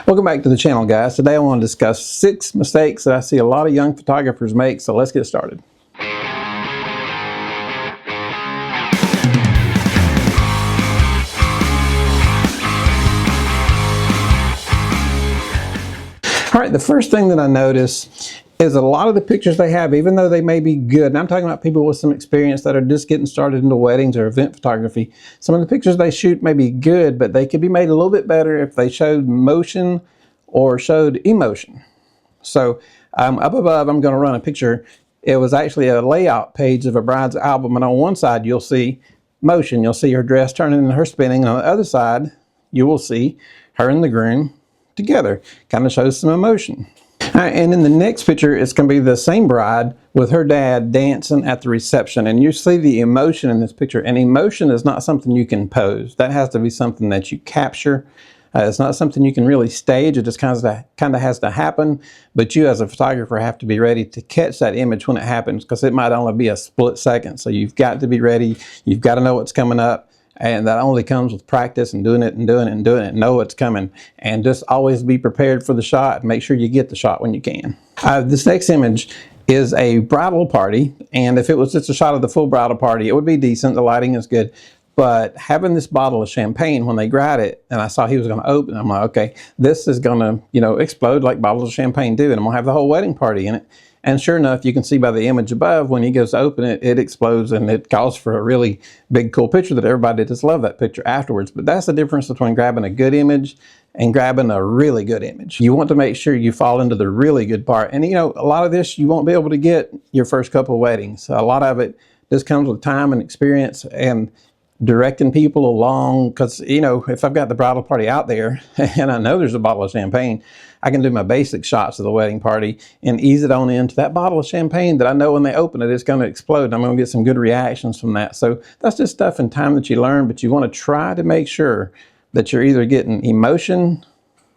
Welcome back to the channel, guys. Today I want to discuss 6 mistakes that I see a lot of young photographers make, so let's get started. All right, the first thing that I notice is a lot of the pictures they have, even though they may be good, and I'm talking about people with some experience that are just getting started into weddings or event photography, some of the pictures they shoot may be good, but they could be made a little bit better if they showed motion or showed emotion. So up above, I'm going to run a picture. It was actually a layout page of a bride's album, and on one side you'll see motion. You'll see her dress turning and her spinning, and on the other side you will see her and the groom together. Kind of shows some emotion. And in the next picture, it's going to be the same bride with her dad dancing at the reception. And you see the emotion in this picture. And emotion is not something you can pose. That has to be something that you capture. It's not something you can really stage. It just kind of has to happen. But you as a photographer have to be ready to catch that image when it happens, because it might only be a split second. So you've got to be ready. You've got to know what's coming up. And that only comes with practice and doing it and doing it and doing it. Know what's coming. And just always be prepared for the shot. And make sure you get the shot when you can. This next image is a bridal party. And if it was just a shot of the full bridal party, it would be decent. The lighting is good. But having this bottle of champagne, when they grabbed it, and I saw he was going to open it, I'm like, okay, this is going to, explode like bottles of champagne do. And I'm going to have the whole wedding party in it. And sure enough, you can see by the image above, when he goes to open it, it explodes, and it calls for a really big, cool picture that everybody just loved that picture afterwards. But that's the difference between grabbing a good image and grabbing a really good image. You want to make sure you fall into the really good part. And a lot of this you won't be able to get your first couple of weddings. A lot of it just comes with time and experience and directing people along, because if I've got the bridal party out there and I know there's a bottle of champagne, I can do my basic shots of the wedding party and ease it on into that bottle of champagne that I know when they open it, it's going to explode, and I'm going to get some good reactions from that. So that's just stuff and time that you learn, but you want to try to make sure that you're either getting emotion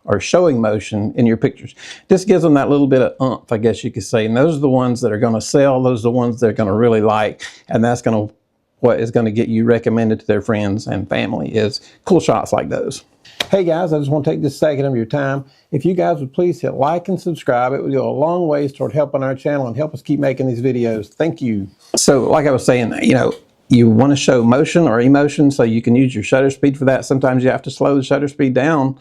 or showing motion in your pictures. This gives them that little bit of oomph, I guess you could say, and those are the ones that are going to sell. Those are the ones they're going to really like, and that's what is going to get you recommended to their friends and family is cool shots like those. Hey guys, I just want to take this second of your time. If you guys would please hit like and subscribe, it would go a long ways toward helping our channel and help us keep making these videos. Thank you. So like I was saying, you want to show motion or emotion, so you can use your shutter speed for that. Sometimes you have to slow the shutter speed down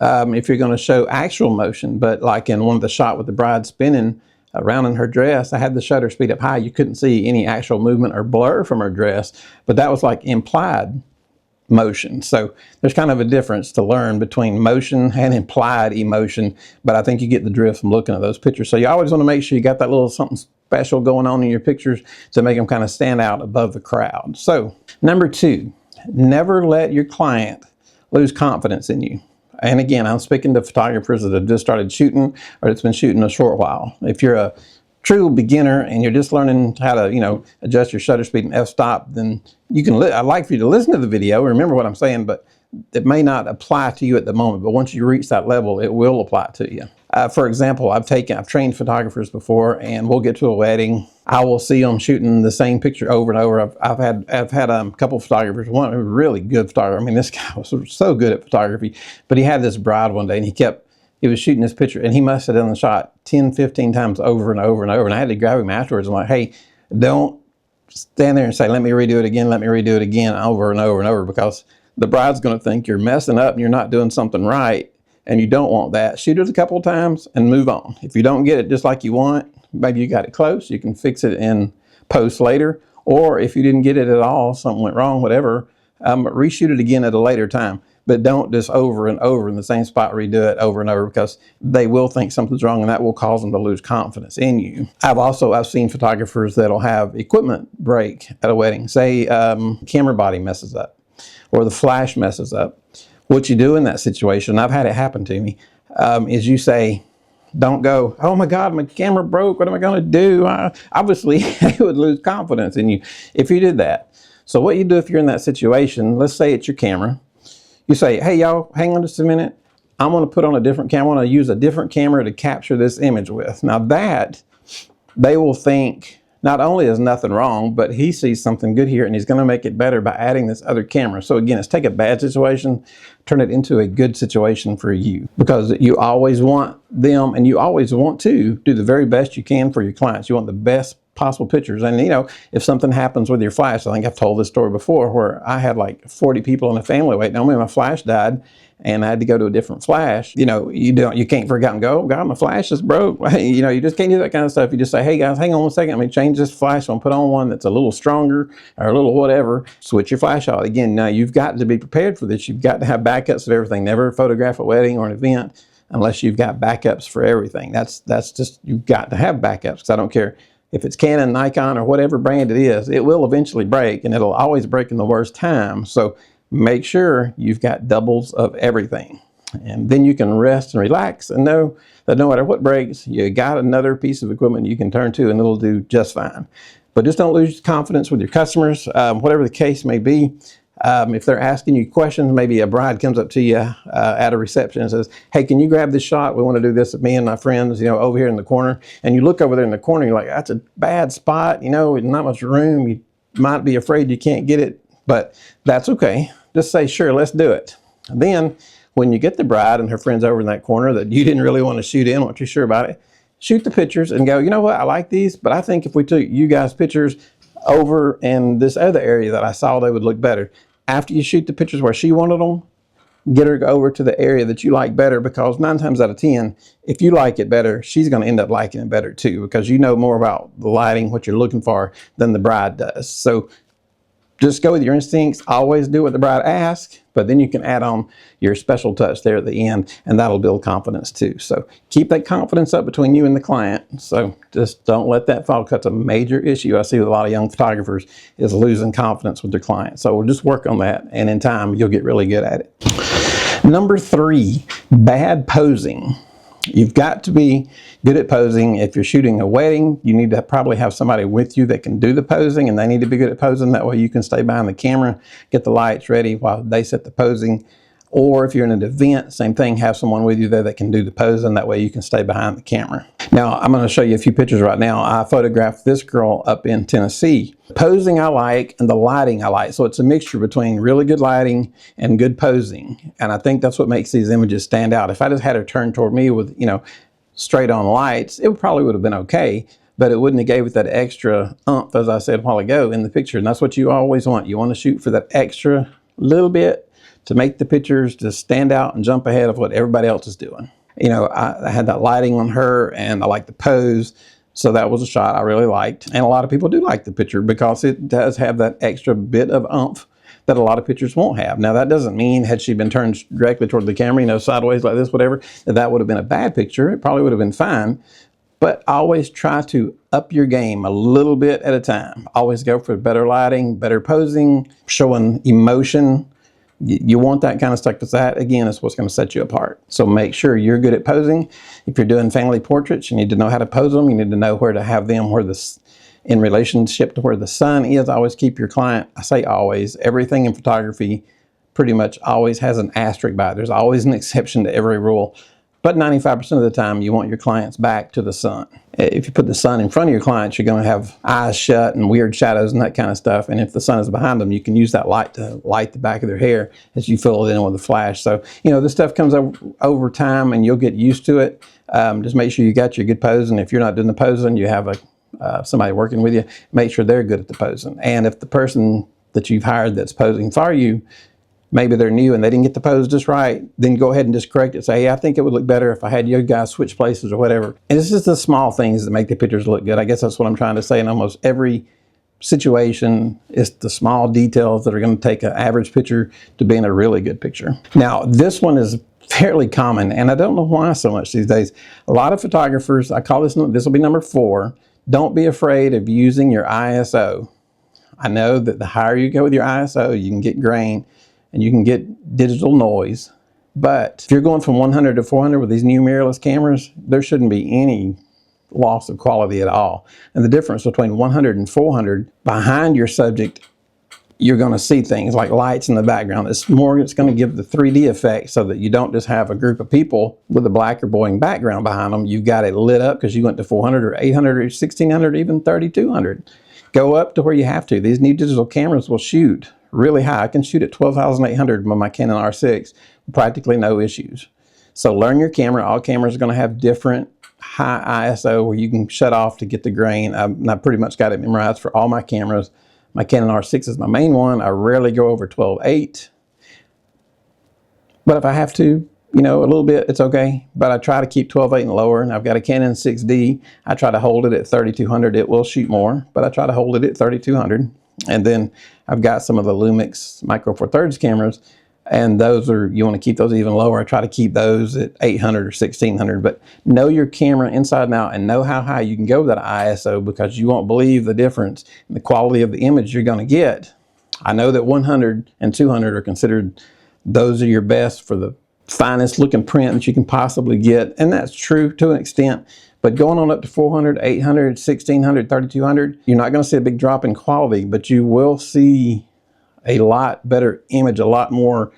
if you're going to show actual motion. But like in one of the shot with the bride spinning around in her dress, I had the shutter speed up high. You couldn't see any actual movement or blur from her dress, but that was like implied motion. So there's kind of a difference to learn between motion and implied emotion, but I think you get the drift from looking at those pictures. So you always want to make sure you got that little something special going on in your pictures to make them kind of stand out above the crowd. So number 2, never let your client lose confidence in you. And again, I'm speaking to photographers that have just started shooting or that's been shooting a short while. If you're a true beginner and you're just learning how to, adjust your shutter speed and f-stop, then you can. I'd like for you to listen to the video, remember what I'm saying, but it may not apply to you at the moment. But once you reach that level, it will apply to you. For example, I've trained photographers before, and we'll get to a wedding. I will see them shooting the same picture over and over. I've had a couple of photographers. One a really good photographer. I mean, this guy was so good at photography, but he had this bride one day, and he was shooting this picture, and he must have done the shot 10, 15 times over and over and over. And I had to grab him afterwards. I'm like, hey, don't stand there and say, let me redo it again, over and over and over, because the bride's going to think you're messing up and you're not doing something right, and you don't want that. Shoot it a couple of times and move on. If you don't get it just like you want, maybe you got it close, you can fix it in post later. Or if you didn't get it at all, something went wrong, whatever, reshoot it again at a later time. But don't just over and over in the same spot redo it over and over, because they will think something's wrong, and that will cause them to lose confidence in you. I've seen photographers that'll have equipment break at a wedding. Say camera body messes up or the flash messes up. What you do in that situation, I've had it happen to me, is you say, don't go, oh my God, my camera broke, what am I going to do? Obviously, it would lose confidence in you if you did that. So what you do if you're in that situation, let's say it's your camera. You say, hey, y'all, hang on just a minute. I'm going to put on a different camera. I want to use a different camera to capture this image with. Now that, they will think not only is nothing wrong, but he sees something good here and he's going to make it better by adding this other camera. So again, it's take a bad situation, turn it into a good situation for you, because you always want them, and you always want to do the very best you can for your clients. You want the best possible pictures. And you know, if something happens with your flash, I think I've told this story before where I had like 40 people in a family waiting on me. My flash died and I had to go to a different flash. You know, you can't forget and go, oh God, my flash is broke. You know, you just can't do that kind of stuff. You just say, hey guys, hang on one second. Let me change this flash. I'm gonna put on one that's a little stronger or a little whatever. Switch your flash out. Again, now you've got to be prepared for this. You've got to have backups of everything. Never photograph a wedding or an event unless you've got backups for everything. That's just, you've got to have backups, because I don't care if it's Canon, Nikon, or whatever brand it is, it will eventually break, and it'll always break in the worst time. So make sure you've got doubles of everything. And then you can rest and relax and know that no matter what breaks, you got another piece of equipment you can turn to and it'll do just fine. But just don't lose confidence with your customers, whatever the case may be. If they're asking you questions, maybe a bride comes up to you at a reception and says, hey, can you grab this shot? We want to do this with me and my friends, you know, over here in the corner. And you look over there in the corner, you're like, that's a bad spot, you know, not much room. You might be afraid you can't get it, but that's okay. Just say, sure, let's do it. And then when you get the bride and her friends over in that corner that you didn't really want to shoot in, weren't too sure about it, shoot the pictures and go, you know what, I like these, but I think if we took you guys pictures over in this other area that I saw, they would look better. After you shoot the pictures where she wanted them, get her over to the area that you like better, because 9 times out of 10, if you like it better, she's going to end up liking it better too, because you know more about the lighting, what you're looking for, than the bride does. So just go with your instincts. Always do what the bride asks, but then you can add on your special touch there at the end, and that'll build confidence too. So keep that confidence up between you and the client. So just don't let that fall, because it's a major issue I see with a lot of young photographers, is losing confidence with their clients. So we'll just work on that, and in time, you'll get really good at it. Number 3, bad posing. You've got to be good at posing. If you're shooting a wedding, you need to probably have somebody with you that can do the posing, and they need to be good at posing. That way you can stay behind the camera, get the lights ready while they set the posing. Or if you're in an event, same thing, have someone with you there that can do the posing. That way you can stay behind the camera. Now, I'm going to show you a few pictures right now. I photographed this girl up in Tennessee. Posing I like, and the lighting I like. So it's a mixture between really good lighting and good posing. And I think that's what makes these images stand out. If I just had her turned toward me with, you know, straight on lights, it probably would have been okay, but it wouldn't have gave it that extra oomph, as I said a while ago, in the picture. And that's what you always want. You want to shoot for that extra little bit to make the pictures just stand out and jump ahead of what everybody else is doing. You know, I had that lighting on her, and I like the pose. So that was a shot I really liked. And a lot of people do like the picture because it does have that extra bit of oomph that a lot of pictures won't have. Now, that doesn't mean had she been turned directly toward the camera, you know, sideways like this, whatever, that would have been a bad picture. It probably would have been fine. But always try to up your game a little bit at a time. Always go for better lighting, better posing, showing emotion. You want that kind of stuff, because that, again, is what's going to set you apart. So make sure you're good at posing. If you're doing family portraits, you need to know how to pose them. You need to know where to have them, in relationship to where the sun is. Always keep your client, I say always, everything in photography pretty much always has an asterisk by it. There's always an exception to every rule. But 95% of the time, you want your clients back to the sun. If you put the sun in front of your clients, you're going to have eyes shut and weird shadows and that kind of stuff. And if the sun is behind them, you can use that light to light the back of their hair as you fill it in with a flash. So, you know, this stuff comes over time, and you'll get used to it. Just make sure you got your good pose. And if you're not doing the posing, you have somebody working with you, make sure they're good at the posing. And if the person that you've hired that's posing for you, maybe they're new and they didn't get the pose just right, then go ahead and just correct it. Say, hey, I think it would look better if I had you guys switch places or whatever. And it's just the small things that make the pictures look good. I guess that's what I'm trying to say in almost every situation. It's the small details that are going to take an average picture to being a really good picture. Now, this one is fairly common, and I don't know why so much these days. A lot of photographers, I call this will be number 4, don't be afraid of using your ISO. I know that the higher you go with your ISO, you can get grain, and you can get digital noise. But if you're going from 100 to 400 with these new mirrorless cameras, there shouldn't be any loss of quality at all. And the difference between 100 and 400 behind your subject you're going to see things like lights in the background. It's going to give the 3D effect so that you don't just have a group of people with a black or boring background behind them. You've got it lit up because you went to 400 or 800 or 1600, even 3200. Go up to where you have to. These new digital cameras will shoot really high. I can shoot at 12,800 with my Canon R6, practically no issues. So learn your camera. All cameras are going to have different high ISO where you can shut off to get the grain. I pretty much got it memorized for all my cameras. My Canon R6 is my main one. I rarely go over 12.8. But if I have to, you know, a little bit, it's okay. But I try to keep 12.8 and lower. And I've got a Canon 6D. I try to hold it at 3200. It will shoot more, but I try to hold it at 3200. And then I've got some of the Lumix Micro Four Thirds cameras. And those are, you want to keep those even lower. I try to keep those at 800 or 1600, but know your camera inside and out and know how high you can go with that ISO, because you won't believe the difference in the quality of the image you're going to get. I know that 100 and 200 are considered, those are your best for the finest looking print that you can possibly get. And that's true to an extent, but going on up to 400, 800, 1600, 3200, you're not going to see a big drop in quality, but you will see a lot better image, a lot more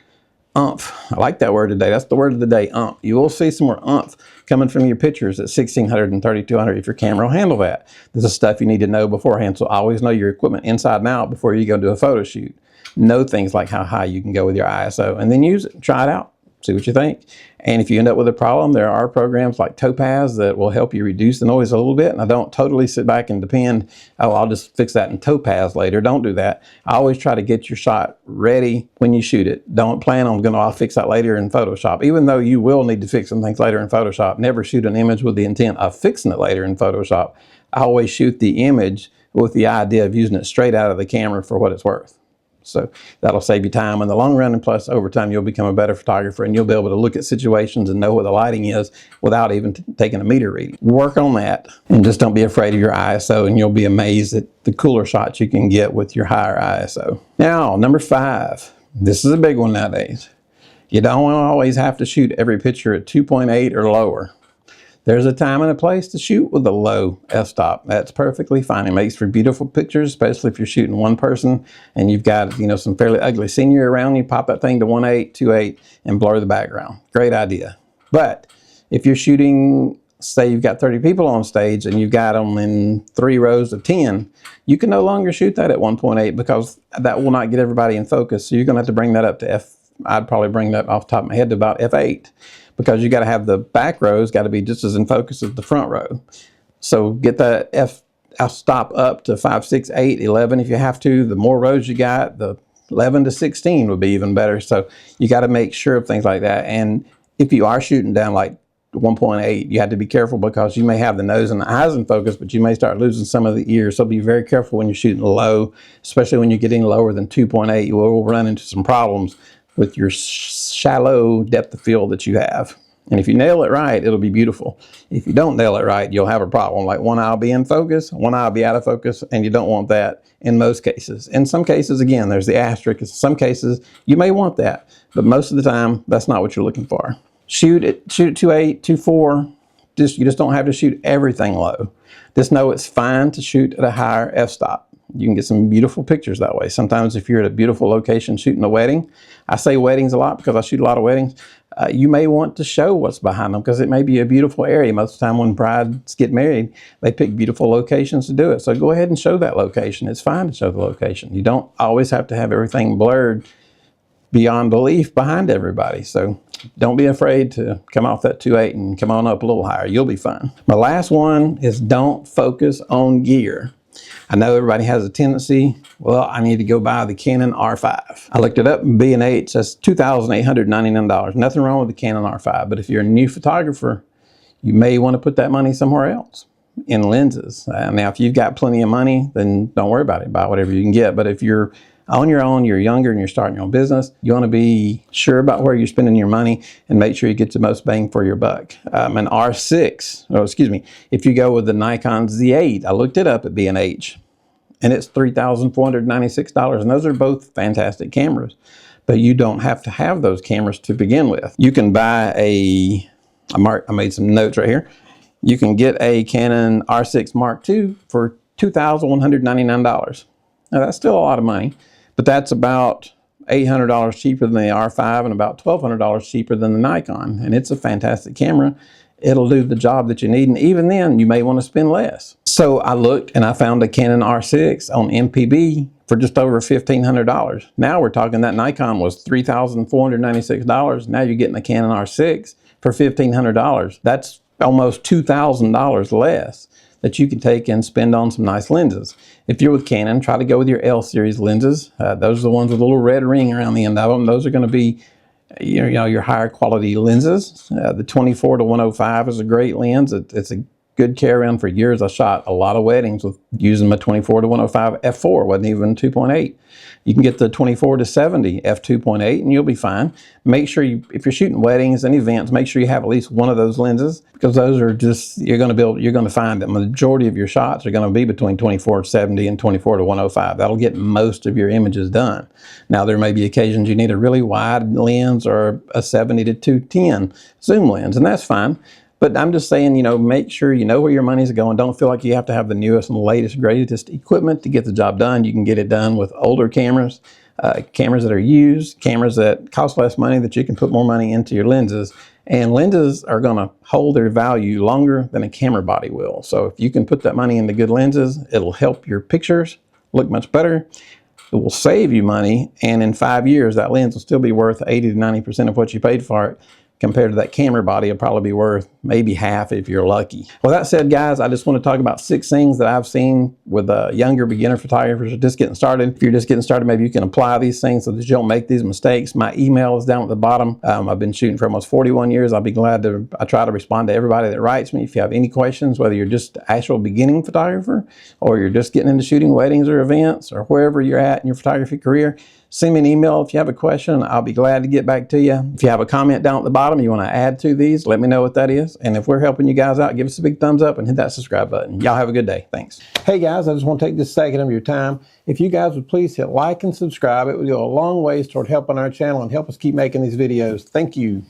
oomph. I like that word today. That's the word of the day, oomph. You will see some more oomph coming from your pictures at 1600 and 3200 if your camera will handle that. This is stuff you need to know beforehand, so always know your equipment inside and out before you go do a photo shoot. Know things like how high you can go with your ISO, and then use it. Try it out. See what you think. And if you end up with a problem, there are programs like Topaz that will help you reduce the noise a little bit. And I don't totally sit back and depend, oh, I'll just fix that in Topaz later. Don't do that. I always try to get your shot ready when you shoot it. Don't plan on I'll fix that later in Photoshop. Even though you will need to fix some things later in Photoshop, never shoot an image with the intent of fixing it later in Photoshop. I always shoot the image with the idea of using it straight out of the camera for what it's worth. So that'll save you time in the long run, and plus over time you'll become a better photographer and you'll be able to look at situations and know where the lighting is without even taking a meter reading. Work on that and just don't be afraid of your ISO, and you'll be amazed at the cooler shots you can get with your higher ISO. Now, number 5. This is a big one nowadays. You don't always have to shoot every picture at 2.8 or lower. There's a time and a place to shoot with a low f-stop. That's perfectly fine. It makes for beautiful pictures, especially if you're shooting one person and you've got, you know, some fairly ugly scenery around you. Pop that thing to 1.8, 2.8 and blur the background. Great idea. But if you're shooting, say you've got 30 people on stage and you've got them in 3 rows of 10, you can no longer shoot that at 1.8 because that will not get everybody in focus. So you're going to have to bring that up to I'd probably bring that off the top of my head to about f8. Because you got to have the back rows got to be just as in focus as the front row. So get that f-stop up to 5, 6, 8, 11 if you have to. The more rows you got, the 11 to 16 would be even better. So you got to make sure of things like that. And if you are shooting down like 1.8, you have to be careful because you may have the nose and the eyes in focus, but you may start losing some of the ears. So be very careful when you're shooting low, especially when you're getting lower than 2.8. You will run into some problems with your shallow depth of field that you have. And if you nail it right, it'll be beautiful. If you don't nail it right, you'll have a problem. Like one eye will be in focus, one eye will be out of focus, and you don't want that in most cases. In some cases, again, there's the asterisk. In some cases, you may want that, but most of the time, that's not what you're looking for. Shoot at 2.8, 2.4. You just don't have to shoot everything low. Just know it's fine to shoot at a higher f-stop. You can get some beautiful pictures that way. Sometimes if you're at a beautiful location shooting a wedding, I say weddings a lot because I shoot a lot of weddings, you may want to show what's behind them because it may be a beautiful area. Most of the time when brides get married, they pick beautiful locations to do it. So go ahead and show that location. It's fine to show the location. You don't always have to have everything blurred beyond belief behind everybody. So don't be afraid to come off that 2.8 and come on up a little higher. You'll be fine. My last one is don't focus on gear. I know everybody has a tendency, well, I need to go buy the Canon R5. I looked it up in B&H, that's $2,899. Nothing wrong with the Canon R5, but if you're a new photographer, you may want to put that money somewhere else in lenses. Now, if you've got plenty of money, then don't worry about it. Buy whatever you can get. But if you're on your own, you're younger and you're starting your own business, you want to be sure about where you're spending your money and make sure you get the most bang for your buck. An R6, oh, excuse me, if you go with the Nikon Z8, I looked it up at B&H and it's $3,496. And those are both fantastic cameras, but you don't have to have those cameras to begin with. You can buy I made some notes right here. You can get a Canon R6 Mark II for $2,199. Now that's still a lot of money, but that's about $800 cheaper than the R5 and about $1,200 cheaper than the Nikon. And it's a fantastic camera. It'll do the job that you need. And even then, you may want to spend less. So I looked and I found a Canon R6 on MPB for just over $1,500. Now we're talking that Nikon was $3,496. Now you're getting a Canon R6 for $1,500. That's almost $2,000 less that you can take and spend on some nice lenses. If you're with Canon, try to go with your L series lenses. Those are the ones with a little red ring around the end of them. Those are going to be your higher quality lenses. The 24-105 is a great lens. It's a good carry around for years. I shot a lot of weddings with using my 24-105 f4, wasn't even 2.8. You can get the 24-70 f2.8 and you'll be fine. Make sure if you're shooting weddings and events, make sure you have at least one of those lenses, because those are just, you're going to find that the majority of your shots are going to be between 24-70 and 24-105. That'll get most of your images done. Now there may be occasions you need a really wide lens or a 70-210 zoom lens, and that's fine. But I'm just saying, make sure you know where your money's going. Don't feel like you have to have the newest and latest, greatest equipment to get the job done. You can get it done with older cameras, cameras that are used, cameras that cost less money that you can put more money into your lenses. And lenses are going to hold their value longer than a camera body will. So if you can put that money into good lenses, it'll help your pictures look much better. It will save you money. And in 5 years, that lens will still be worth 80-90% of what you paid for it, compared to that camera body. It'll probably be worth maybe half if you're lucky. Well, that said, guys, I just want to talk about 6 things that I've seen with younger beginner photographers who are just getting started. If you're just getting started, maybe you can apply these things so that you don't make these mistakes. My email is down at the bottom. I've been shooting for almost 41 years. I try to respond to everybody that writes me. If you have any questions, whether you're just an actual beginning photographer or you're just getting into shooting weddings or events or wherever you're at in your photography career, send me an email if you have a question. I'll be glad to get back to you. If you have a comment down at the bottom you want to add to these, let me know what that is. And if we're helping you guys out, give us a big thumbs up and hit that subscribe button. Y'all have a good day. Thanks. Hey guys, I just want to take this second of your time. If you guys would please hit like and subscribe, it would go a long ways toward helping our channel and help us keep making these videos. Thank you.